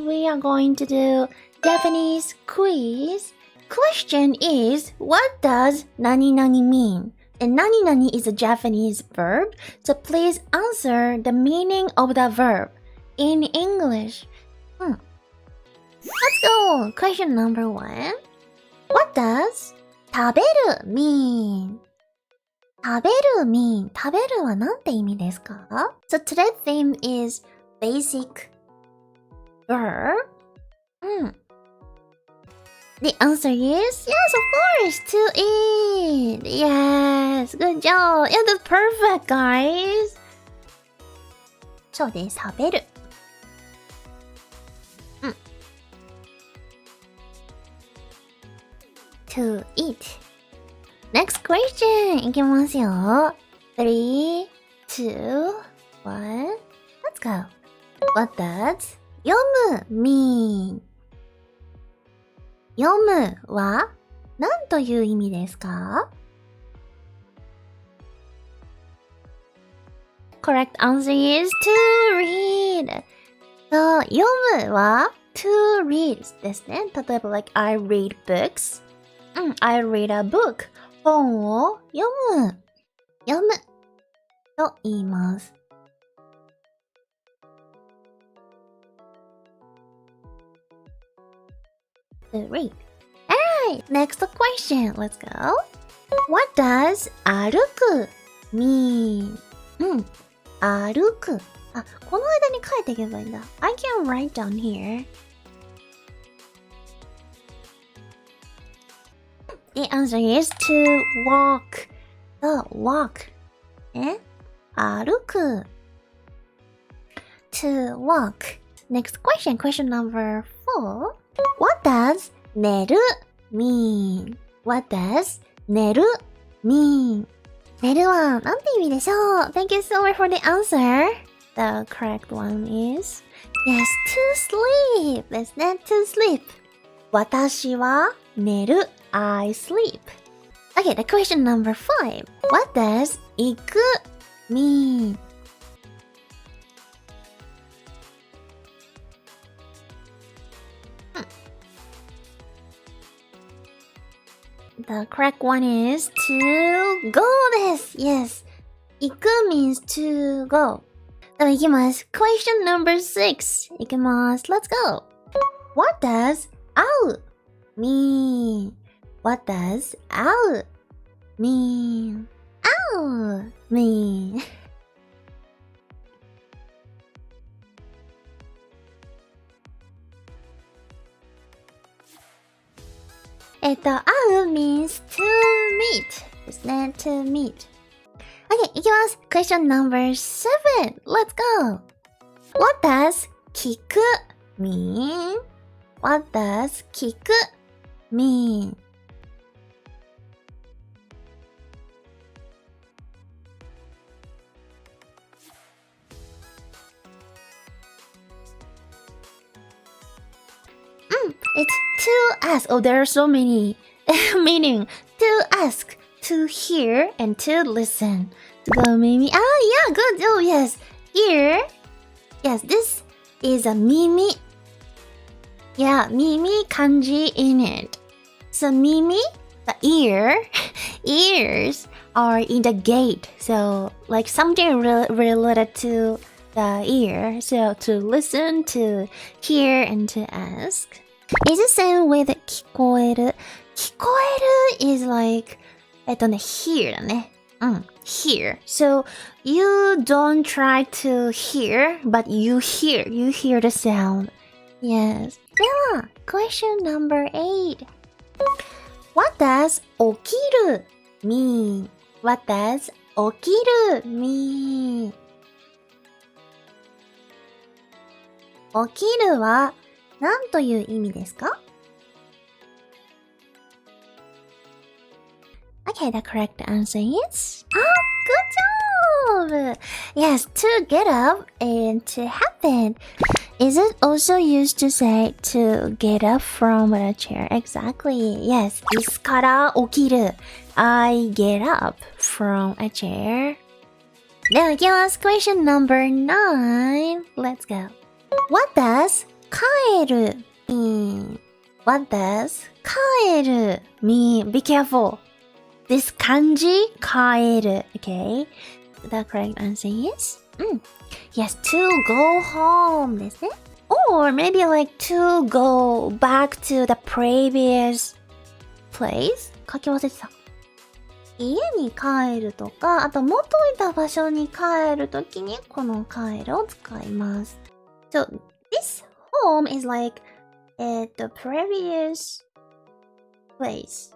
We are going to do Japanese quiz. Question is, what does nani nani mean? And nani nani is a Japanese verb, so please answer the meaning of the verb in English. Let's go! Question number 1. What does 食べる mean? 食べる mean. 食べるはなんて意味ですか? So today's theme is basic verb. The answer is yes, of course, to eat. Yes, good job. Yeah, that's perfect, guys. そうです、食べる。To eat. Next question いきますよ。3, 2, 1, let's go. What does 読む mean? 読むは何という意味ですか? Correct answer is to read. そう、読むは to read ですね。例えば like I read books. I read a book. 本を読むと言います。To read. Alright, next question. Let's go. What does 歩く mean? 歩く。あ、この間に書いていけばいいんだ。I can write down here. The answer is to walk. So, walk. 歩く。To walk. Next question. Question number 4. What does 寝る mean? What does 寝る mean? 寝るはなんて意味でしょう? Thank you so much for the answer. The correct one is yes, to sleep ですね。To sleep. 私は寝る I sleep. Okay, the question number 5. What does 行く mean? The correct one is to go です。Yes. 行く means to go. では行きます。Question number 6. 行きます。Let's go. What does 会う mean? What does 会う mean? 会う mean. 会う means to meet ですね。to meet. Okay, いきます。Question number 7. Let's go. What does 聞く mean? What does 聞く mean? It's to ask. Oh, there are so many meaning. To ask, to hear, and to listen. To go, Mimi. Ah, yeah, good. Oh, yes. Hear. Yes, this is a Mimi. Yeah, Mimi kanji in it. So Mimi, the ear, ears are in the gate. So like something related to the ear. So to listen, to hear, and to ask. It's the same with 聞こえる。聞こえる is like, hear だね。hear. So you don't try to hear, but you hear the sound. Yes. では、question number 8. What does 起きる mean? What does 起きる mean? 起きるは何という意味ですか? Okay, the correct answer is... good job! Yes, to get up and to happen. Is it also used to say to get up from a chair? Exactly. Yes. 椅子から起きる. I get up from a chair. では行きます。Question number 9. Let's go. What does 帰る mean? What does 帰る mean? Be careful. This kanji 帰る okay? The correct answer is yes, to go home ですね。Or maybe like to go back to the previous place? 書き忘れてた。家に帰るとか、あと元いた場所に帰るときにこの帰るを使います。So, this home is like at the previous place.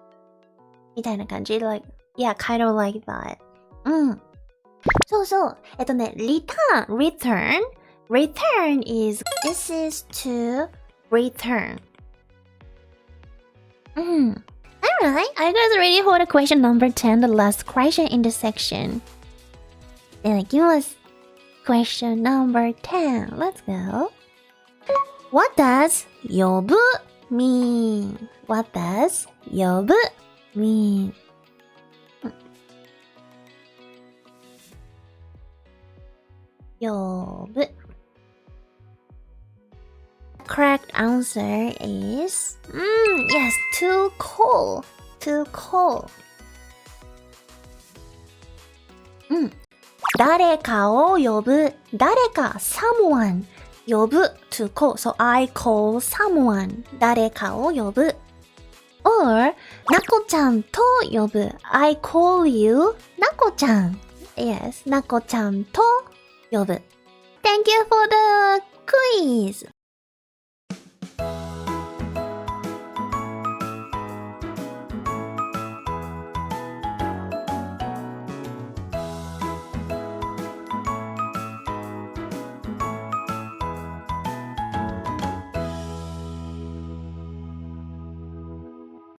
みたいな感じ。Like, yeah, kind of like that. そうそう。return is, this is to return. Alright, are you guys ready for the question number 10, the last question in the section? Then give us question number 10. Let's go. What does 呼ぶ mean? What does 呼ぶ mean? Yobu. Correct answer is yes, to call. To call. 誰かを呼ぶ。誰か someone 呼ぶ to call. So I call someone. 誰かを呼ぶ。Or なこちゃんと呼ぶ。I call you なこちゃん。Yes, なこちゃんと呼ぶ。Thank you for the quiz.